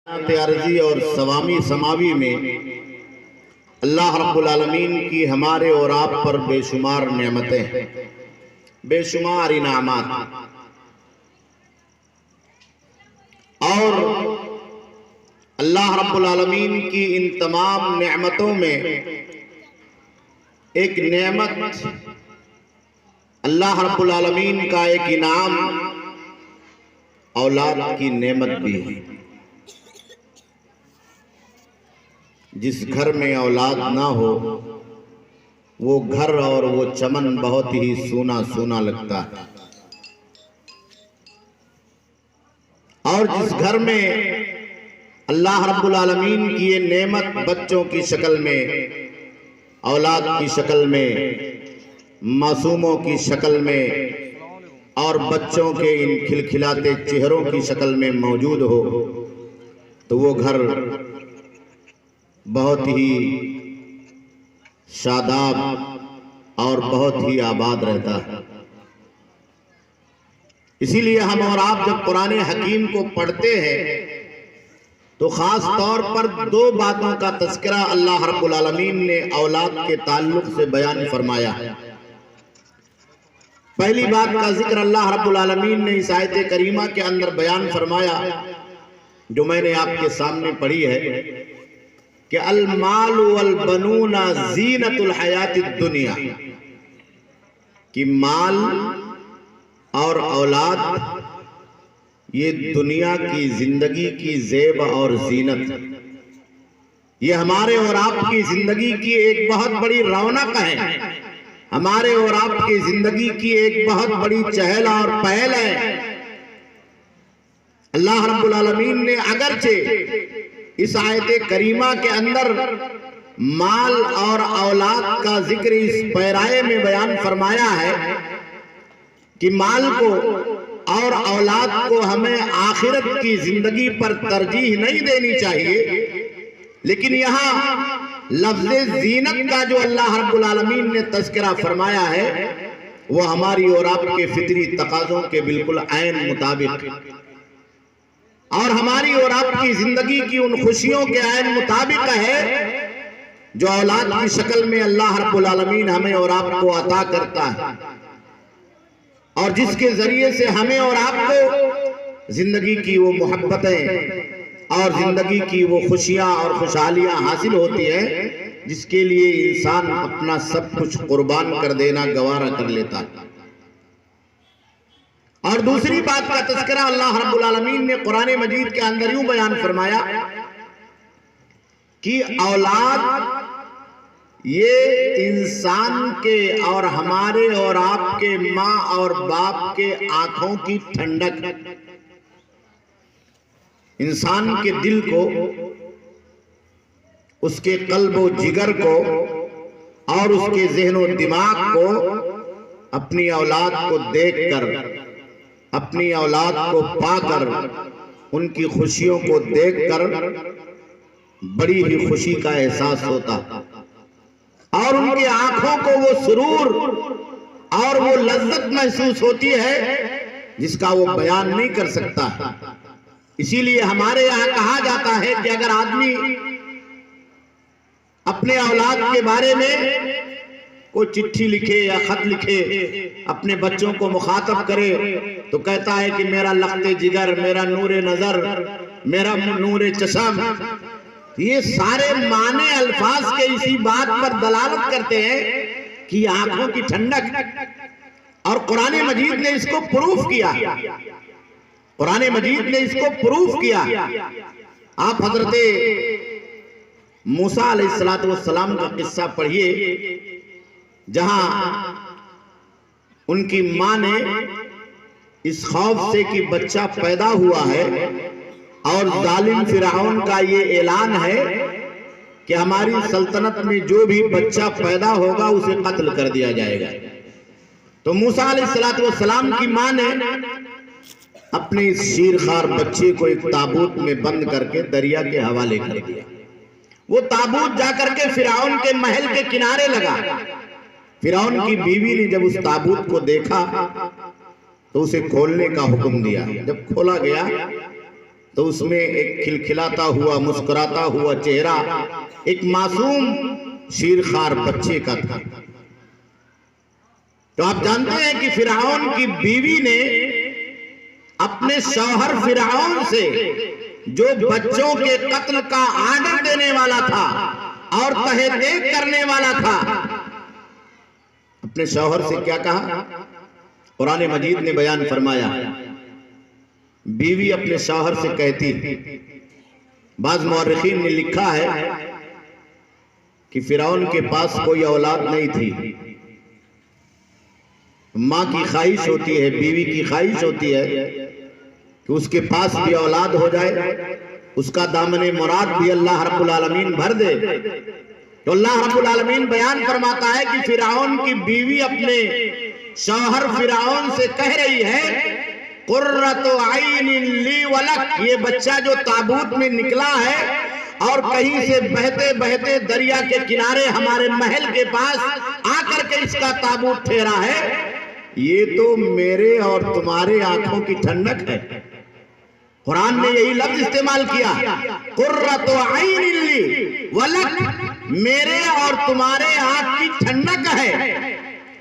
عرضی اور سوامی سماوی میں اللہ رب العالمین کی ہمارے اور آپ پر بے شمار نعمتیں ہیں، بے شمار انعامات، اور اللہ رب العالمین کی ان تمام نعمتوں میں ایک نعمت، اللہ رب العالمین کا ایک انعام اولاد کی نعمت بھی ہے۔ جس گھر میں اولاد نہ ہو وہ گھر اور وہ چمن بہت ہی سونا سونا لگتا ہے، اور جس گھر میں اللہ رب العالمین کی یہ نعمت بچوں کی شکل میں، اولاد کی شکل میں، معصوموں کی شکل میں اور بچوں کے ان کھلکھلاتے چہروں کی شکل میں موجود ہو تو وہ گھر بہت ہی شاداب اور بہت ہی آباد رہتا ہے۔ اسی لیے ہم اور آپ جب قرآن حکیم کو پڑھتے ہیں تو خاص طور پر دو باتوں کا تذکرہ اللہ رب العالمین نے اولاد کے تعلق سے بیان فرمایا ہے۔ پہلی بات کا ذکر اللہ رب العالمین نے اس آیت کریمہ کے اندر بیان فرمایا جو میں نے آپ کے سامنے پڑھی ہے کہ المال والبنون زینت الحیات الدنیا، کہ مال اور اولاد یہ دنیا کی زندگی کی زیب اور زینت، یہ ہمارے اور آپ کی زندگی کی ایک بہت بڑی رونق ہے، ہمارے اور آپ کی زندگی کی ایک بہت بڑی چہل اور پہل ہے۔ اللہ رب العالمین نے اگرچہ اس آیت کریمہ کے اندر مال اور اولاد کا ذکر اس پیرائے میں بیان فرمایا ہے کہ مال کو اور اولاد کو ہمیں آخرت کی زندگی پر ترجیح نہیں دینی چاہیے، لیکن یہاں لفظ زینت کا جو اللہ رب العالمین نے تذکرہ فرمایا ہے وہ ہماری اور آپ کے فطری تقاضوں کے بالکل عین مطابق اور ہماری اور آپ کی زندگی کی ان خوشیوں کے عین مطابق ہے جو اولاد کی شکل میں اللہ رب العالمین ہمیں اور آپ کو عطا کرتا ہے، اور جس کے ذریعے سے ہمیں اور آپ کو زندگی کی وہ محبتیں اور زندگی کی وہ خوشیاں اور خوشحالیاں حاصل ہوتی ہیں جس کے لیے انسان اپنا سب کچھ قربان کر دینا گوارا کر لیتا ہے۔ اور دوسری بات کا تذکرہ اللہ رب العالمین نے قرآن مجید کے اندر یوں بیان فرمایا کہ اولاد یہ انسان کے اور ہمارے اور آپ کے ماں اور باپ کے آنکھوں کی ٹھنڈک، انسان کے دل کو، اس کے قلب و جگر کو اور اس کے ذہن و دماغ کو اپنی اولاد کو دیکھ کر، اپنی اولاد کو پا کر، ان کی خوشیوں کو دیکھ کر بڑی ہی خوشی کا احساس ہوتا، اور ان کی آنکھوں کو وہ سرور اور وہ لذت محسوس ہوتی ہے جس کا وہ بیان نہیں کر سکتا۔ اسی لیے ہمارے یہاں کہا جاتا ہے کہ اگر آدمی اپنے اولاد کے بارے میں کوئی چٹھی لکھے یا خط لکھے، اپنے بچوں کو مخاطب کرے تو کہتا ہے کہ میرا لخت جگر، میرا نور نظر، میرا نور چشم، یہ سارے معنی الفاظ کے اسی بات پر دلالت کرتے ہیں کہ آنکھوں کی ٹھنڈک، اور قرآن مجید نے اس کو پروف کیا، قرآن مجید نے اس کو پروف کیا۔ آپ حضرت موسیٰ علیہ السلام کا قصہ پڑھیے جہاں ان کی ماں نے اس خوف سے کہ بچہ پیدا ہوا ہے اور ظالم فرعون کا یہ اعلان ہے کہ ہماری سلطنت میں جو بھی بچہ پیدا ہوگا اسے قتل کر دیا جائے گا، تو موسیٰ علیہ السلام کی ماں نے اپنے اس شیرخوار بچے کو ایک تابوت میں بند کر کے دریا کے حوالے کر دیا۔ وہ تابوت جا کر کے فرعون کے محل کے کنارے لگا۔ فرعون کی بیوی نے جب اس تابوت کو دیکھا تو اسے کھولنے کا حکم دیا۔ جب کھولا گیا تو اس میں ایک کھلکھلاتا ہوا مسکراتا ہوا چہرہ ایک معصوم شیرخوار بچے کا تھا۔ تو آپ جانتے ہیں کہ فرعون کی بیوی نے اپنے شوہر فرعون سے جو بچوں کے قتل کا آرڈر دینے والا تھا اور تحقیق کرنے والا تھا، اپنے شوہر سے کیا کہا؟ قرآن مجید نے بیان فرمایا، بیوی اپنے شوہر سے کہتی، بعض مورخین نے لکھا ہے کہ فرعون کے پاس کوئی اولاد نہیں تھی، ماں کی خواہش ہوتی ہے، بیوی کی خواہش ہوتی ہے کہ اس کے پاس بھی اولاد ہو جائے، اس کا دامن مراد بھی اللہ رب العالمین بھر دے۔ تو اللہ رب العالمین بیان فرماتا ہے کہ فرعون کی بیوی اپنے شوہر فرعون سے کہہ رہی ہے، قرۃ عین لی ولک، یہ بچہ جو تابوت میں نکلا ہے اور کہیں سے بہتے بہتے دریا کے کنارے ہمارے محل کے پاس آ کر کے اس کا تابوت ٹھہرا ہے، یہ تو میرے اور تمہارے آنکھوں کی ٹھنڈک ہے۔ قرآن نے یہی لفظ استعمال کیا، قرۃ عین لی ولک، میرے اور تمہارے آنکھ کی ٹھنڈک ہے۔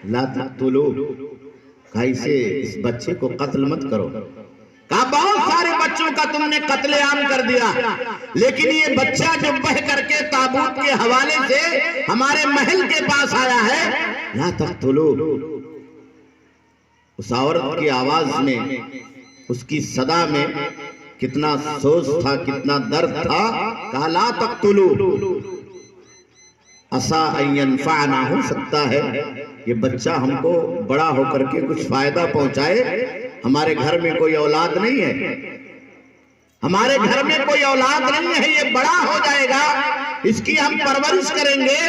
لا تقتلوا، کہا اسے، اس بچے کو قتل مت کرو۔ کہا بہت سارے بچوں کا تم نے قتل عام کر دیا، لیکن یہ بچہ جو بہ کر کے تابوت کے حوالے سے ہمارے محل کے پاس آیا ہے، لا تقتلوا۔ اس عورت کی آواز میں، اس کی صدا میں کتنا سوز تھا، کتنا درد تھا۔ کہا لا تقتلوا، عسیٰ ان ینفعنا، ہو سکتا ہے یہ بچہ ہم کو بڑا ہو کر کے کچھ فائدہ پہنچائے، ہمارے گھر میں کوئی اولاد نہیں ہے، ہمارے گھر میں کوئی اولاد نہیں ہے، یہ بڑا ہو جائے گا، اس کی ہم پرورش کریں گے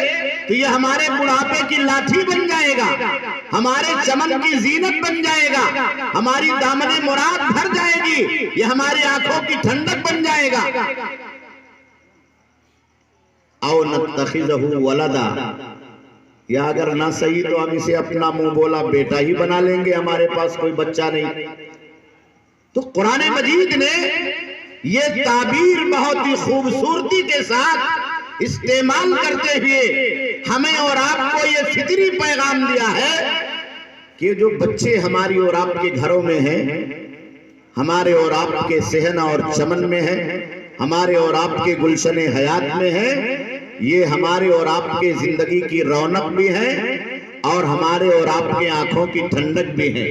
تو یہ ہمارے بڑھاپے کی لاٹھی بن جائے گا، ہمارے چمن کی زینت بن جائے گا، ہماری دامن مراد بھر جائے گی، یہ ہماری آنکھوں کی ٹھنڈک بن جائے گا۔ او نتخذہ ولدا، یا اگر نہ صحیح تو ہم اسے اپنا منہ بولا بیٹا ہی بنا لیں گے، ہمارے پاس کوئی بچہ نہیں۔ تو قرآن مجید نے یہ تعبیر بہت ہی خوبصورتی کے ساتھ استعمال کرتے ہوئے ہمیں اور آپ کو یہ فطری پیغام دیا ہے کہ جو بچے ہماری اور آپ کے گھروں میں ہیں، ہمارے اور آپ کے صحن اور چمن میں ہیں، ہمارے اور آپ کے گلشن حیات میں ہیں، یہ ہمارے اور آپ کے زندگی کی رونق بھی ہے اور ہمارے اور آپ کے آنکھوں کی ٹھنڈک بھی ہے،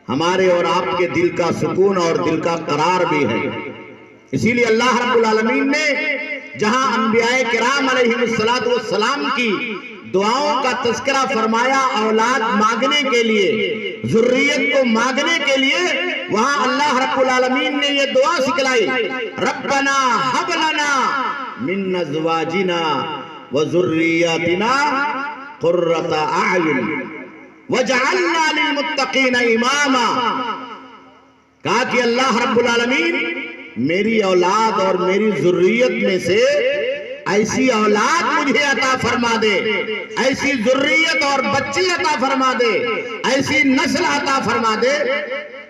ہمارے اور آپ کے دل کا سکون اور دل کا قرار بھی ہے۔ اسی لیے اللہ رب العالمین نے جہاں انبیاء کرام علیہ السلام کی دعاؤں کا تذکرہ فرمایا اولاد مانگنے کے لیے، ذریت کو مانگنے کے لیے، وہاں اللہ رب العالمین نے یہ دعا سکھلائی، ربنا ہب لنا من ازواجنا وذریاتنا قرۃ اعین وجعلنا للمتقین اماما۔ کہا کہ اللہ رب العالمین میری اولاد اور میری ذریت میں سے ایسی اولاد مجھے عطا فرما دے، ایسی ذریت اور بچے عطا فرما دے، ایسی نسل عطا فرما دے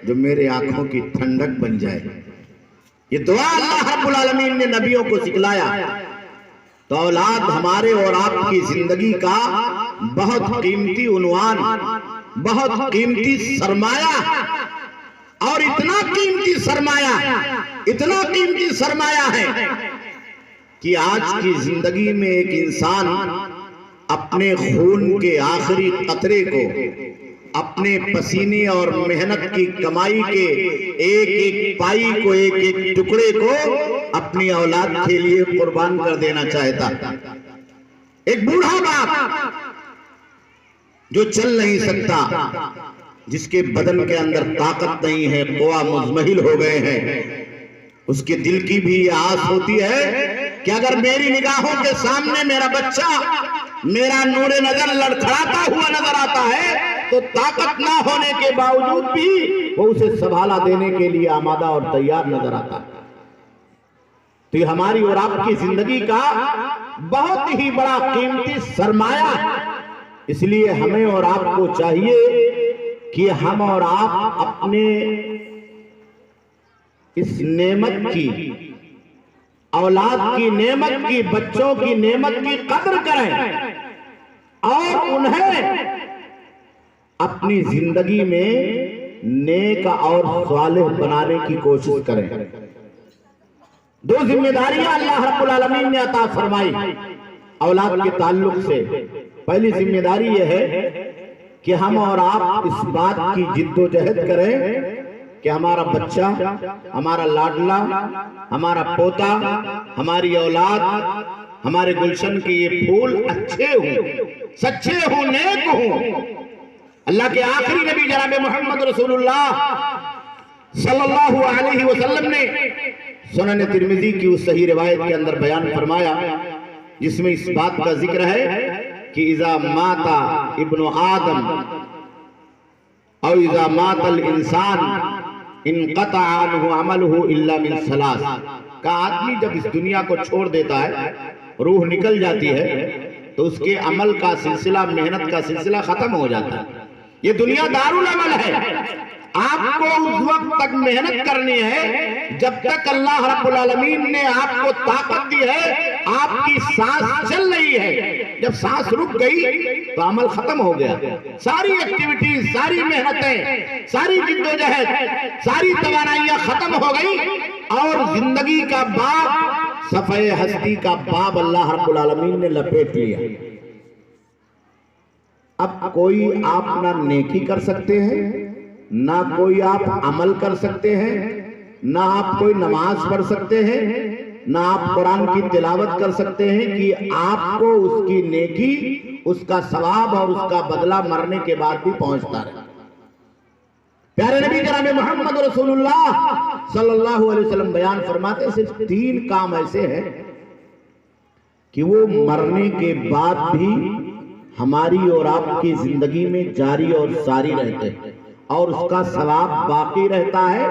جو میرے آنکھوں کی ٹھنڈک بن جائے۔ یہ دعا اللہ رب العالمین نے نبیوں کو سکھلایا۔ تو اولاد ہمارے اور آپ کی زندگی کا بہت قیمتی عنوان، بہت قیمتی سرمایہ، اور اتنا قیمتی سرمایہ، اتنا قیمتی سرمایہ ہے کہ آج کی زندگی میں ایک انسان اپنے خون کے آخری قطرے کو، اپنے پسینے اور محنت کی کمائی کے ایک ایک پائی کو، ایک ایک ٹکڑے کو اپنی اولاد کے لیے قربان کر دینا چاہتا۔ ایک بوڑھا باپ جو چل نہیں سکتا، جس کے بدن کے اندر طاقت نہیں ہے، قوا مزمحل ہو گئے ہیں، اس کے دل کی بھی یہ آس ہوتی ہے کہ اگر میری نگاہوں کے سامنے میرا بچہ میرا نور نظر لڑکھڑاتا ہوا نظر آتا ہے تو طاقت نہ ہونے کے باوجود بھی وہ اسے سنبھالا دینے کے لیے آمادہ اور تیار نظر آتا ہے۔ تو یہ ہماری اور آپ کی زندگی کا بہت ہی بڑا قیمتی سرمایہ ہے۔ اس لیے ہمیں اور آپ کو چاہیے کہ ہم اور آپ اپنے اس نعمت کی، اولاد کی نعمت کی، بچوں کی نعمت کی قدر کریں اور انہیں اپنی زندگی میں نیک اور صالح بنانے کی کوشش کریں۔ دو ذمہ داریاں اللہ رب العالمین نے عطا فرمائی اولاد کے تعلق سے۔ پہلی ذمہ داری یہ ہے کہ ہم اور آپ اس بات کی جد و جہد کریں کہ ہمارا بچہ، ہمارا لاڈلا، ہمارا پوتا، ہماری اولاد، ہمارے گلشن کے یہ پھول اچھے ہوں، سچے ہوں، نیک ہوں۔ اللہ کے آخری نبی جناب محمد رسول اللہ صلی اللہ علیہ وسلم نے سنن ترمذی کی اس صحیح روایت کے اندر بیان فرمایا جس میں اس بات کا ذکر ہے کہ اذا مات ابن آدم او اذا مات الانسان انقطع عنہ عملہ الا من ثلاث، کہ آدمی جب اس دنیا کو چھوڑ دیتا ہے، روح نکل جاتی ہے، تو اس کے عمل کا سلسلہ، محنت کا سلسلہ ختم ہو جاتا ہے۔ یہ دنیا دارالعمل ہے، آپ کو اس وقت تک محنت کرنی ہے جب تک اللہ رب العالمین نے آپ کو طاقت دی ہے، آپ کی سانس چل رہی ہے۔ جب سانس رک گئی تو عمل ختم ہو گیا، ساری ایکٹیویٹیز، ساری محنتیں، ساری جد و جہد، ساری توانائیاں ختم ہو گئی اور زندگی کا باب، صفحہ ہستی کا باب اللہ رب العالمین نے لپیٹ لیا۔ اب کوئی آپ نہ نیکی کر سکتے ہیں، نہ کوئی آپ عمل کر سکتے ہیں، نہ آپ کوئی نماز پڑھ سکتے ہیں، نہ آپ قرآن کی تلاوت کر سکتے ہیں کہ آپ کو اس کی نیکی، اس کا ثواب اور اس کا بدلہ مرنے کے بعد بھی پہنچتا رہے۔ پیارے نبی جناب محمد رسول اللہ صلی اللہ علیہ وسلم بیان فرماتے ہیں صرف 3 کام ایسے ہیں کہ وہ مرنے کے بعد بھی ہماری اور آپ کی زندگی میں جاری اور ساری رہتے ہیں اور اس کا ثواب باقی رہتا ہے،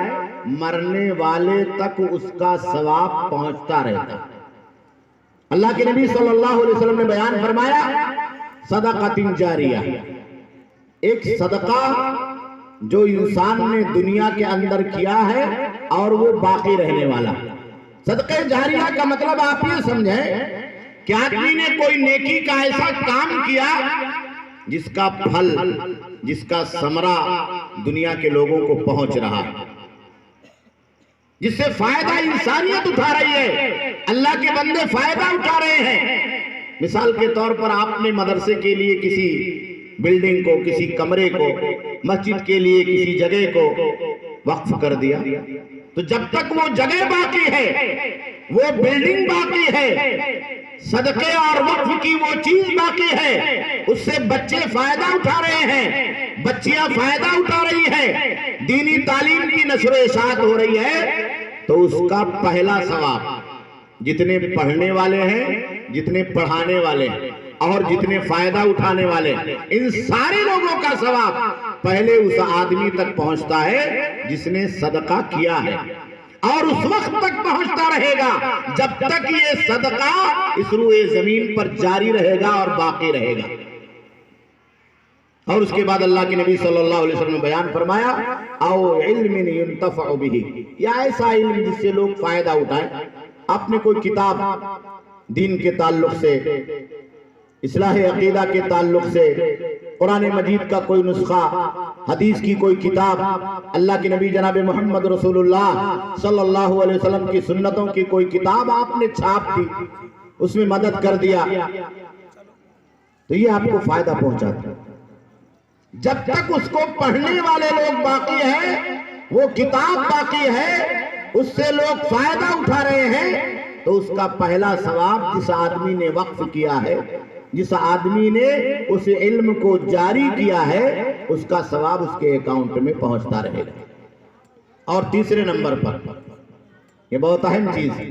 مرنے والے تک اس کا ثواب پہنچتا رہتا ہے۔ اللہ کے نبی صلی اللہ علیہ وسلم نے بیان فرمایا صدقۃ جاریہ، ایک صدقہ جو انسان نے دنیا کے اندر کیا ہے اور وہ باقی رہنے والا۔ صدقہ جاریہ کا مطلب آپ یہ سمجھیں کہ آدمی نے کوئی نیکی کا ایسا کام کیا جس کا پھل، جس کا ثمرہ دنیا کے لوگوں کو پہنچ رہا ہے، جس سے فائدہ انسانیت اٹھا رہی ہے، اللہ کے بندے فائدہ اٹھا رہے ہیں۔ مثال کے طور پر آپ نے مدرسے کے لیے کسی بلڈنگ کو، کسی کمرے کو، مسجد کے لیے کسی جگہ کو وقف کر دیا، تو جب تک وہ جگہ باقی ہے، وہ بلڈنگ باقی ہے، صدقے اور وقف کی وہ چیز باقی ہے، اس سے بچے فائدہ اٹھا رہے ہیں، بچیاں فائدہ اٹھا رہی ہیں، دینی تعلیم کی نشر و اشاعت ہو رہی ہے، تو اس کا پہلا ثواب جتنے پڑھنے والے ہیں، جتنے پڑھانے والے ہیں اور جتنے فائدہ اٹھانے والے ہیں، ان سارے لوگوں کا ثواب پہلے اس آدمی تک پہنچتا ہے جس نے صدقہ کیا ہے، اور اس وقت تک پہنچتا رہے گا جب تک یہ صدقہ اس روئے زمین پر جاری رہے گا اور باقی رہے گا۔ اور اس کے بعد اللہ کے نبی صلی اللہ علیہ وسلم نے بیان فرمایا او علم ينتفع به، یا ایسا علم جس سے لوگ فائدہ اٹھائیں۔ آپ نے کوئی کتاب دین کے تعلق سے، اصلاح عقیدہ کے تعلق سے، قرآن مجید کا کوئی نسخہ، حدیث کی کوئی کتاب، اللہ کے نبی جناب محمد رسول اللہ صلی اللہ علیہ وسلم کی سنتوں کی کوئی کتاب آپ نے چھاپ دی، اس میں مدد کر دیا، تو یہ آپ کو فائدہ پہنچاتا ہے۔ جب تک اس کو پڑھنے والے لوگ باقی ہیں، وہ کتاب باقی ہے، اس سے لوگ فائدہ اٹھا رہے ہیں، تو اس کا پہلا ثواب جس آدمی نے وقف کیا ہے، جس آدمی نے اس علم کو جاری کیا ہے، اس کا ثواب اس کے اکاؤنٹ میں پہنچتا رہے گا۔ اور تیسرے نمبر پر یہ بہت اہم چیز ہے،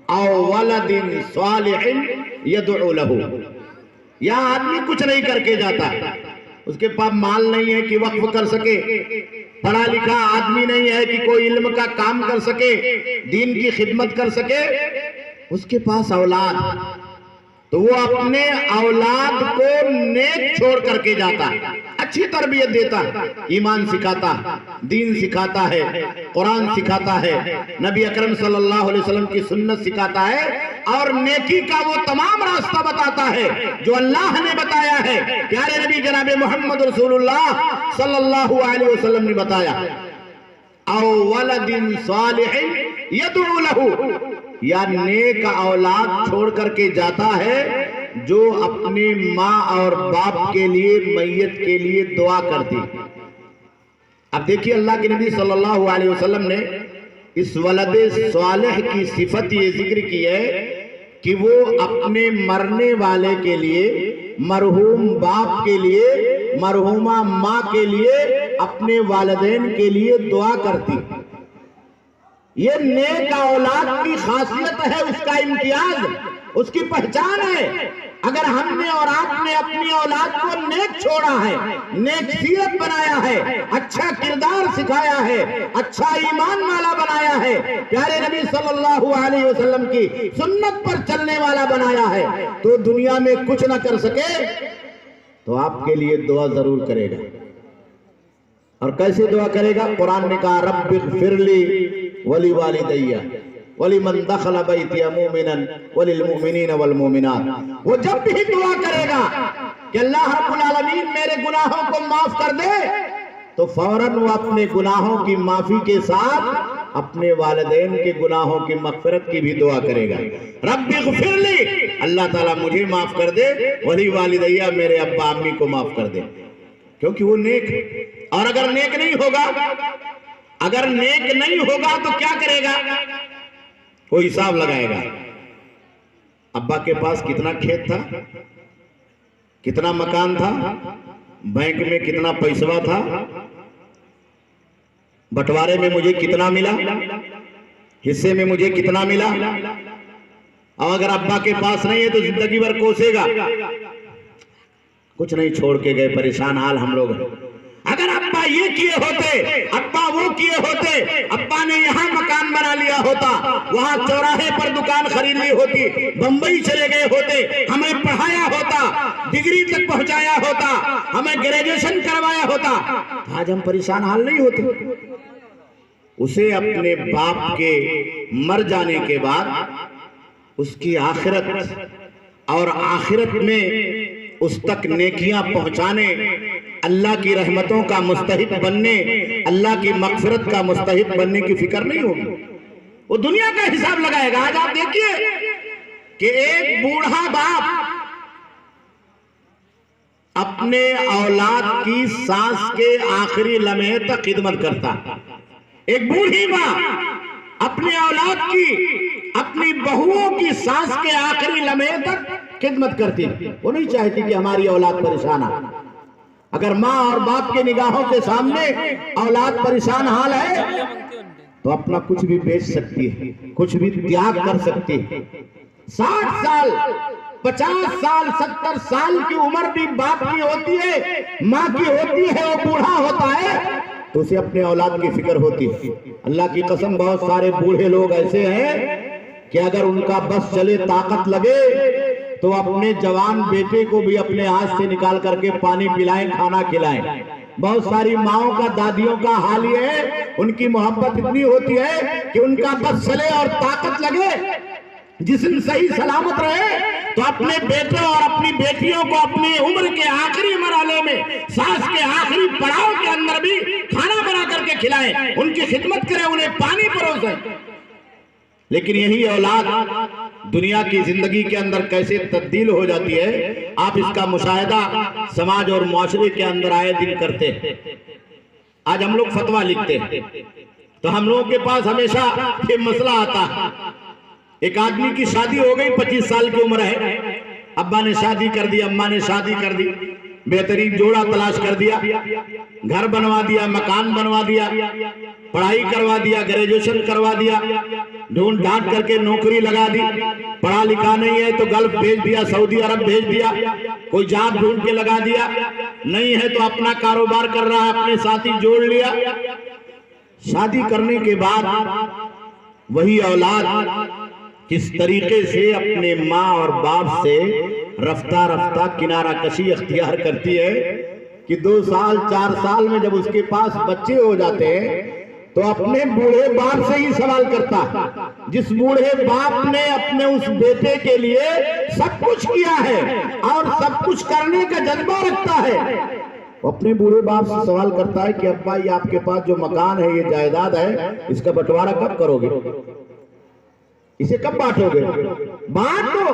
او ولد صالح یدعو لہ، یا آدمی کچھ نہیں کر کے جاتا، اس کے پاس مال نہیں ہے کہ وقف کر سکے، پڑھا لکھا آدمی نہیں ہے کہ کوئی علم کا کام کر سکے، دین کی خدمت کر سکے، اس کے پاس اولاد، تو وہ اپنے اولاد کو نیک چھوڑ کر کے جاتا ہے، اچھی تربیت دیتا ہے، ایمان سکھاتا ہے، دین سکھاتا ہے، قرآن سکھاتا ہے، نبی اکرم صلی اللہ علیہ وسلم کی سنت سکھاتا ہے، اور نیکی کا وہ تمام راستہ بتاتا ہے جو اللہ نے بتایا ہے، پیارے نبی جناب محمد رسول اللہ صلی اللہ علیہ وسلم نے بتایا۔ او ولد صالح یدعو لہ، یا نیک اولاد چھوڑ کر کے جاتا ہے جو اپنے ماں اور باپ کے لیے، میت کے لیے دعا کرتی۔ اب دیکھیے اللہ کے نبی صلی اللہ علیہ وسلم نے اس ولد صالح کی صفت یہ ذکر کی ہے کہ وہ اپنے مرنے والے کے لیے، مرحوم باپ کے لیے، مرحومہ ماں کے لیے، اپنے والدین کے لیے دعا کرتی۔ یہ نیک اولاد کی خاصیت ہے، اس کا امتیاز، اس کی پہچان ہے۔ اگر ہم نے اور آپ نے اپنی اولاد کو نیک چھوڑا ہے، نیک سیرت بنایا ہے، اچھا کردار سکھایا ہے، اچھا ایمان والا بنایا ہے، پیارے نبی صلی اللہ علیہ وسلم کی سنت پر چلنے والا بنایا ہے، تو دنیا میں کچھ نہ کر سکے تو آپ کے لیے دعا ضرور کرے گا۔ اور کیسے دعا کرے گا؟ قرآن نے کہا رب اغفر لی ولی والدیہ وَلِمَنْ دَخَلَ بَيْتِيَ مُؤْمِنًا وَلِلْمُؤْمِنِينَ وَالْمُؤْمِنَاتِ۔ وہ جب بھی دعا کرے گا کہ اللہ رب العالمین میرے گناہوں کو معاف کر دے، تو فوراً وہ اپنے گناہوں کی معافی کے ساتھ اپنے والدین کے گناہوں کی مغفرت کی بھی دعا کرے گا۔ رب اغفر لی، اللہ تعالیٰ مجھے معاف کر دے، ولی والدیہ میرے ابا امی کو معاف کر دے، کیونکہ وہ نیک ہے۔ اور اگر نیک نہیں ہوگا، اگر نیک نہیں ہوگا تو کیا کرے گا؟ وہ حساب لگائے گا۔ ابا کے پاس کتنا کھیت تھا، کتنا مکان تھا، بینک میں کتنا پیسہ تھا، بٹوارے میں مجھے کتنا ملا، حصے میں مجھے کتنا ملا۔ اور اگر ابا کے پاس نہیں ہے تو زندگی بھر کوسے گا، کچھ نہیں چھوڑ کے گئے، پریشان حال ہم لوگ ہیں۔ اگر ابا یہ کیے ہوتے، ابا وہ کیے ہوتے، ابا نے یہاں مکان بنا لیا ہوتا، وہاں چوراہے پر دکان خرید لی ہوتی، بمبئی چلے گئے ہوتے، ہمیں پڑھایا ہوتا، ڈگری تک پہنچایا ہوتا، ہمیں گریجویشن کروایا ہوتا، آج ہم پریشان حال نہیں ہوتے۔ اسے اپنے باپ کے مر جانے کے بعد اس کی آخرت اور آخرت میں اس تک نیکیاں پہنچانے، اللہ کی رحمتوں کا مستحق بننے، اللہ کی مغفرت کا مستحق بننے کی فکر نہیں ہوگی، وہ دنیا کا حساب لگائے گا۔ آج آپ دیکھیے کہ ایک بوڑھا باپ اپنے اولاد کی سانس کے آخری لمحے تک خدمت کرتا، ایک بوڑھی ماں اپنے اولاد کی، اپنی بہوؤں کی سانس کے آخری لمحے تک خدمت کرتی، وہ نہیں چاہتی کہ ہماری اولاد پریشان ہے۔ اگر ماں اور باپ کے نگاہوں کے سامنے اولاد پریشان حال ہے تو اپنا کچھ بھی بیچ سکتی ہے، کچھ بھی تیاگ کر سکتی ہے۔ 60 سال، 50 سال، 70 سال کی عمر بھی باپ کی ہوتی ہے، ماں کی ہوتی ہے، وہ بوڑھا ہوتا ہے تو اسے اپنے اولاد کی فکر ہوتی ہے۔ اللہ کی قسم بہت سارے بوڑھے لوگ ایسے ہیں کہ اگر ان کا بس چلے، طاقت لگے تو اپنے جوان بیٹے کو بھی اپنے ہاتھ سے نکال کر کے پانی پلائیں، کھانا کھلائیں۔ بہت ساری ماؤں کا، دادیوں کا حال یہ ہے، ان کی محبت اتنی ہوتی ہے کہ ان کا بس چلے اور طاقت لگے، جسم صحیح سلامت رہے تو اپنے بیٹوں اور اپنی بیٹیوں کو اپنی عمر کے آخری مرحلے میں، سانس کے آخری پڑاؤ کے اندر بھی کھانا بنا کر کے کھلائیں، ان کی خدمت کریں، انہیں پانی پروسیں۔ لیکن یہی اولاد دنیا کی زندگی کے اندر کیسے تبدیل ہو جاتی ہے، آپ اس کا مشاہدہ سماج اور معاشرے کے اندر آئے دن کرتے ہیں۔ آج ہم لوگ فتویٰ لکھتے ہیں تو ہم لوگوں کے پاس ہمیشہ یہ مسئلہ آتا ہے، ایک آدمی کی شادی ہو گئی، 25 سال کی عمر ہے، ابا نے شادی کر دی، اماں نے شادی کر دی، بہترین جوڑا تلاش کر دیا، گھر بنوا دیا، مکان بنوا دیا، پڑھائی کروا دیا، گریجویشن کروا دیا، ڈھونڈ ڈھانٹ کر کے نوکری لگا دی، پڑھا لکھا نہیں ہے تو گلف بھیج دیا، سعودی عرب بھیج دیا، کوئی جاب ڈھونڈ کے لگا دیا، نہیں ہے تو اپنا کاروبار کر رہا ہے، اپنے ساتھی جوڑ لیا۔ شادی کرنے کے بعد وہی اولاد اس طریقے سے اپنے ماں اور باپ سے رفتہ رفتہ کنارہ کشی اختیار کرتی ہے کہ 2 سال 4 سال میں جب اس کے پاس بچے ہو جاتے ہیں تو اپنے بوڑھے باپ سے ہی سوال کرتا ہے. جس بوڑھے باپ نے اپنے اس بیٹے کے لیے سب کچھ کیا ہے اور سب کچھ کرنے کا جذبہ رکھتا ہے، وہ اپنے بوڑھے باپ سے سوال کرتا ہے کہ ابا یہ آپ کے پاس جو مکان ہے، یہ جائیداد ہے، اس کا بٹوارہ کب کرو گے؟ اسے کب بانٹو گے؟ بانٹ دو،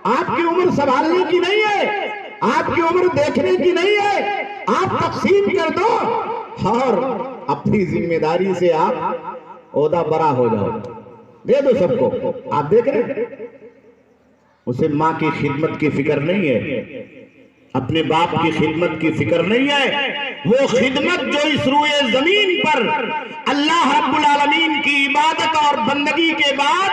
آپ کی عمر سنبھالنے کی نہیں ہے، آپ کی عمر دیکھنے کی نہیں ہے، آپ تقسیم کر دو اور اپنی ذمہ داری سے آپ عہدہ برا ہو جاؤ، دے دو سب کو. آپ دیکھ رہے ہیں اسے ماں کی خدمت کی فکر نہیں ہے، اپنے باپ کی خدمت کی فکر نہیں ہے. وہ خدمت جو اس روئے زمین پر اللہ رب العالمین کی عبادت اور بندگی کے بعد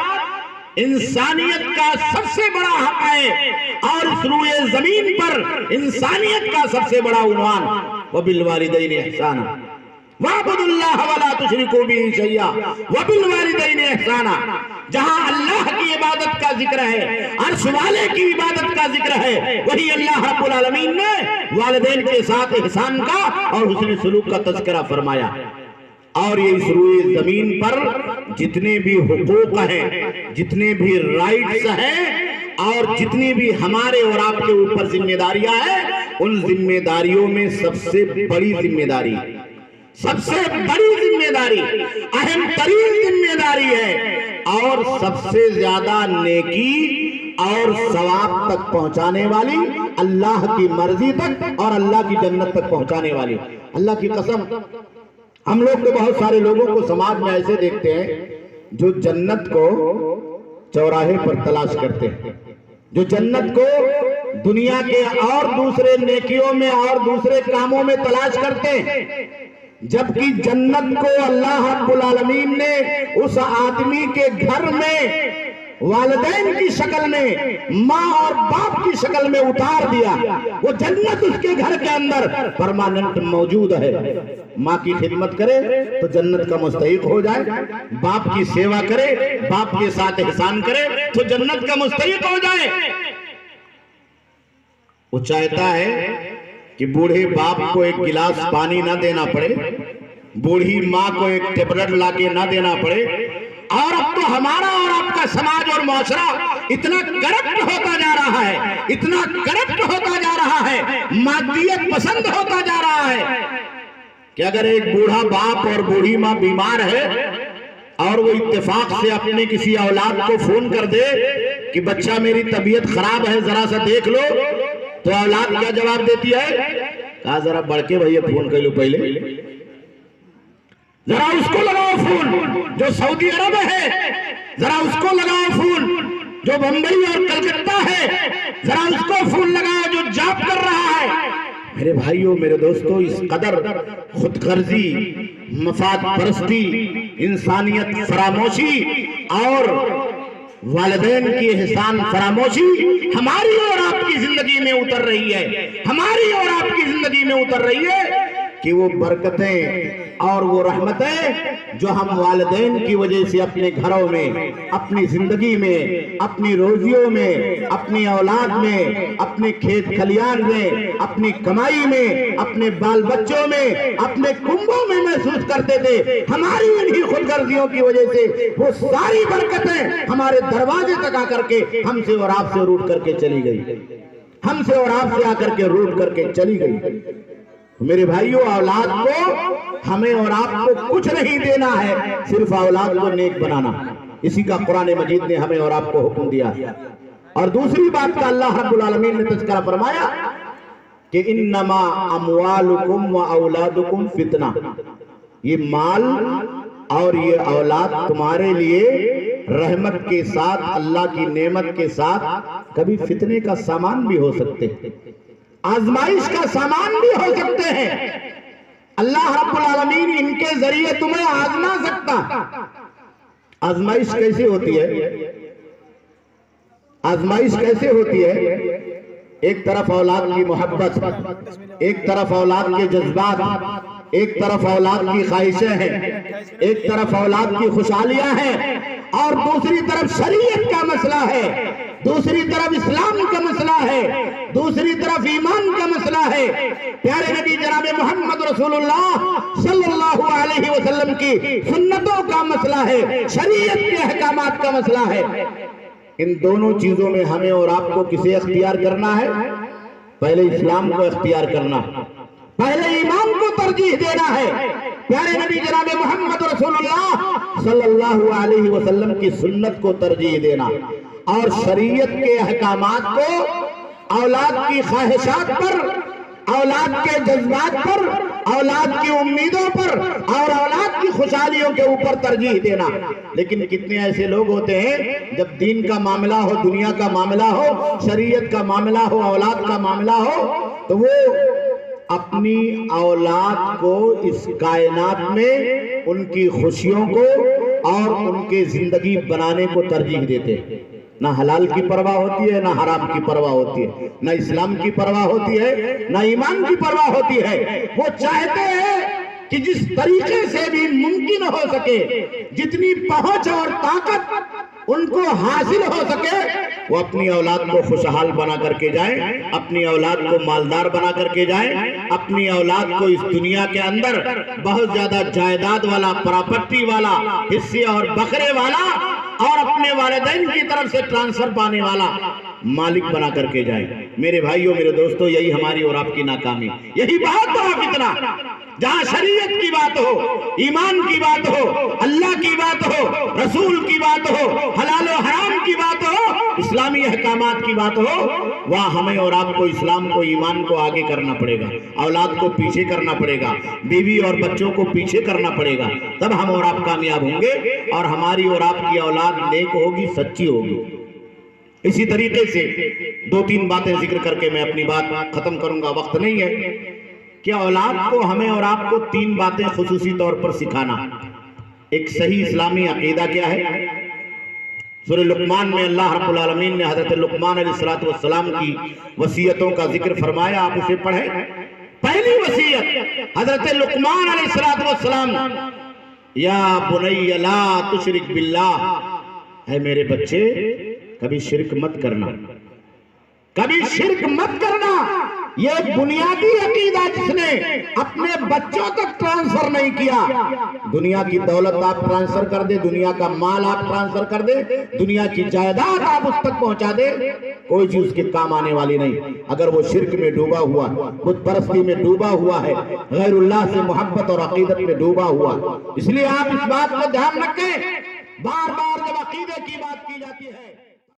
انسانیت کا سب سے بڑا حق ہے اور اس روئے زمین پر انسانیت کا سب سے بڑا عنوان وَبِالْوَالِدَيْنِ إِحْسَانًا وَاعْبُدُوا اللَّهَ وَلَا تُشْرِكُوا بِهِ شَيْئًا وَبِالْوَالِدَيْنِ إِحْسَانًا. جہاں اللہ کی عبادت کا ذکر ہے، عرش والے کی عبادت کا ذکر ہے، وہی اللہ رب العالمین نے والدین کے ساتھ احسان کا اور حسن سلوک کا تذکرہ فرمایا. اور یہ اس روئے زمین پر جتنے بھی حقوق ہیں، جتنے بھی رائٹس ہیں اور جتنی بھی ہمارے اور آپ کے اوپر ذمہ داریاں ہیں، ان ذمہ داریوں میں سب سے بڑی ذمہ داری، سب سے بڑی ذمہ داری، اہم ترین ذمہ داری ہے اور سب سے زیادہ نیکی اور ثواب تک پہنچانے والی، اللہ کی مرضی تک اور اللہ کی جنت تک پہنچانے والی. اللہ کی قسم، ہم لوگ تو بہت سارے لوگوں کو سماج میں ایسے دیکھتے ہیں جو جنت کو چوراہے پر تلاش کرتے ہیں، جو جنت کو دنیا کے اور دوسرے نیکیوں میں اور دوسرے کاموں میں تلاش کرتے ہیں، جبکہ جنت کو اللہ رب العالمین نے اس آدمی کے گھر میں والدین کی شکل میں، ماں اور باپ کی شکل میں اتار دیا. وہ جنت اس کے گھر کے اندر پرماننٹ موجود ہے. ماں کی خدمت کرے تو جنت کا مستحق ہو جائے، باپ کی سیوا کرے، باپ کے ساتھ احسان کرے تو جنت کا مستحق ہو جائے. وہ چاہتا ہے کہ بوڑھے باپ کو ایک گلاس پانی نہ دینا پڑے، بوڑھی ماں کو ایک ٹیبلٹ لا کے نہ دینا پڑے. اور اب تو ہمارا اور آپ کا سماج اور معاشرہ اتنا کرپٹ ہوتا جا رہا ہے، اتنا کرپٹ ہوتا جا رہا ہے، مادیت پسند ہوتا جا رہا ہے کہ اگر ایک بوڑھا باپ اور بوڑھی ماں بیمار ہے اور وہ اتفاق سے اپنے کسی اولاد کو فون کر دے کہ بچہ میری طبیعت خراب ہے ذرا سا دیکھ لو، تو اولاد کیا جواب دیتی ہے؟ کہا ذرا بڑھ کے بھائی فون کر لو، پہلے ذرا اس کو لگاؤ فون جو سعودی عرب ہے، ذرا اس کو لگاؤ فون جو بمبئی اور کلکتہ ہے، ذرا اس کو فون لگاؤ جو جاب کر رہا ہے. میرے بھائیوں، میرے دوستوں، اس قدر خود غرضی، مفاد پرستی، انسانیت فراموشی اور والدین کی احسان فراموشی ہماری اور آپ کی زندگی میں اتر رہی ہے، ہماری اور آپ کی زندگی میں اتر رہی ہے کہ وہ برکتیں اور وہ رحمتیں جو ہم والدین کی وجہ سے اپنے گھروں میں، اپنی زندگی میں، اپنی روزیوں میں، اپنی اولاد میں، اپنے کھیت کھلیان میں، اپنی کمائی میں، اپنے بال بچوں میں، اپنے کنبوں میں محسوس کرتے تھے، ہماری انہی خود غرضیوں کی وجہ سے وہ ساری برکتیں ہمارے دروازے تک آ کر کے ہم سے اور آپ سے روٹ کر کے چلی گئی، ہم سے اور آپ سے آ کر کے روٹ کر کے چلی گئی. میرے بھائیوں، اولاد کو ہمیں اور آپ کو کچھ نہیں دینا ہے، صرف اولاد کو نیک بنانا. اسی کا قرآن مجید نے ہمیں اور آپ کو حکم دیا. اور دوسری بات کا اللہ رب العالمین نے تذکرہ فرمایا کہ انما اموالکم و اولادکم فتنہ، یہ مال اور یہ اولاد تمہارے لیے رحمت کے ساتھ، اللہ کی نعمت کے ساتھ کبھی فتنے کا سامان بھی ہو سکتے ہیں، آزمائش کا سامان بھی ہو سکتے ہیں. اللہ رب العالمین ان کے ذریعے تمہیں آزما سکتا. آزمائش کیسے ہوتی ہے؟ آزمائش کیسے ہوتی ہے؟ ایک طرف اولاد کی محبت، ایک طرف اولاد کے جذبات، ایک طرف اولاد کی خواہشیں ہیں، ایک طرف اولاد کی خوشحالیاں ہیں اور دوسری طرف شریعت کا مسئلہ ہے، دوسری طرف اسلام کا مسئلہ ہے، دوسری طرف ایمان کا مسئلہ ہے، پیارے نبی جناب محمد رسول اللہ صلی اللہ علیہ وسلم کی سنتوں کا مسئلہ ہے، شریعت کے احکامات کا مسئلہ ہے۔ ان دونوں چیزوں میں ہمیں اور آپ کو کسے اختیار کرنا ہے؟ پہلے اسلام کو اختیار کرنا، پہلے ایمان کو ترجیح دینا ہے، پیارے نبی جناب محمد رسول اللہ صلی اللہ علیہ وسلم کی سنت کو ترجیح دینا، اور شریعت کے احکامات کو اولاد کی خواہشات پر، اولاد کے جذبات پر، اولاد کی امیدوں پر اور اولاد کی خوشحالیوں کے اوپر ترجیح دینا۔ لیکن کتنے ایسے لوگ ہوتے ہیں جب دین کا معاملہ ہو، دنیا کا معاملہ ہو، شریعت کا معاملہ ہو، اولاد کا معاملہ ہو، تو وہ اپنی اولاد کو اس کائنات میں ان کی خوشیوں کو اور ان کے زندگی بنانے کو ترجیح دیتے ہیں۔ نہ حلال کی پرواہ ہوتی ہے، نہ حرام کی پرواہ ہوتی ہے، نہ اسلام کی پرواہ ہوتی ہے، نہ ایمان کی پرواہ ہوتی ہے۔ وہ چاہتے ہیں کہ جس طریقے سے بھی ممکن ہو سکے، جتنی پہنچ اور طاقت ان کو حاصل ہو سکے، وہ اپنی اولاد کو خوشحال بنا کر کے جائیں، اپنی اولاد کو مالدار بنا کر کے جائیں، اپنی اولاد کو اس دنیا کے اندر بہت زیادہ جائیداد والا، پراپرٹی والا، حصے اور بکرے والا اور اپنے والدین کی طرف سے ٹرانسفر پانے والا مالک بنا کر کے جائیں۔ میرے بھائیوں، میرے دوستوں، یہی ہماری اور آپ کی ناکامی، یہی بہت بڑا فتنہ۔ جہاں شریعت کی بات ہو، ایمان کی بات ہو، اللہ کی بات ہو، رسول کی بات ہو، حلال و حرام کی بات ہو، اسلامی احکامات کی بات ہو، وہاں ہمیں اور آپ کو اسلام کو، ایمان کو آگے کرنا پڑے گا، اولاد کو پیچھے کرنا پڑے گا، بیوی اور بچوں کو پیچھے کرنا پڑے گا، تب ہم اور آپ کامیاب ہوں گے اور ہماری اور آپ کی اولاد نیک ہوگی، سچی ہوگی۔ اسی طریقے سے دو تین باتیں ذکر کر کے میں اپنی بات ختم کروں گا، وقت نہیں ہے، کہ اولاد کو ہمیں اور آپ کو تین باتیں خصوصی طور پر سکھانا۔ ایک صحیح اسلامی عقیدہ کیا ہے؟ سورہ لقمان میں اللہ رب العالمین نے حضرت لقمان علیہ السلام کی وصیتوں کا ذکر فرمایا، آپ اسے پڑھیں۔ پہلی وصیت حضرت لقمان علیہ السلام، یا بنی لا تشرک باللہ، اے میرے بچے کبھی شرک مت کرنا، کبھی شرک مت کرنا۔ یہ بنیادی عقیدہ جس نے اپنے بچوں تک ٹرانسفر نہیں کیا، دنیا کی دولت آپ ٹرانسفر کر دے، دنیا کا مال آپ ٹرانسفر کر دے، دنیا کی جائیداد آپ اس تک پہنچا دے، کوئی چیز اس کے کام آنے والی نہیں اگر وہ شرک میں ڈوبا ہوا، بت پرستی میں ڈوبا ہوا ہے، غیر اللہ سے محبت اور عقیدت میں ڈوبا ہوا۔ اس لیے آپ اس بات کو دھیان رکھیں، بار بار جب عقیدے کی بات کی جاتی ہے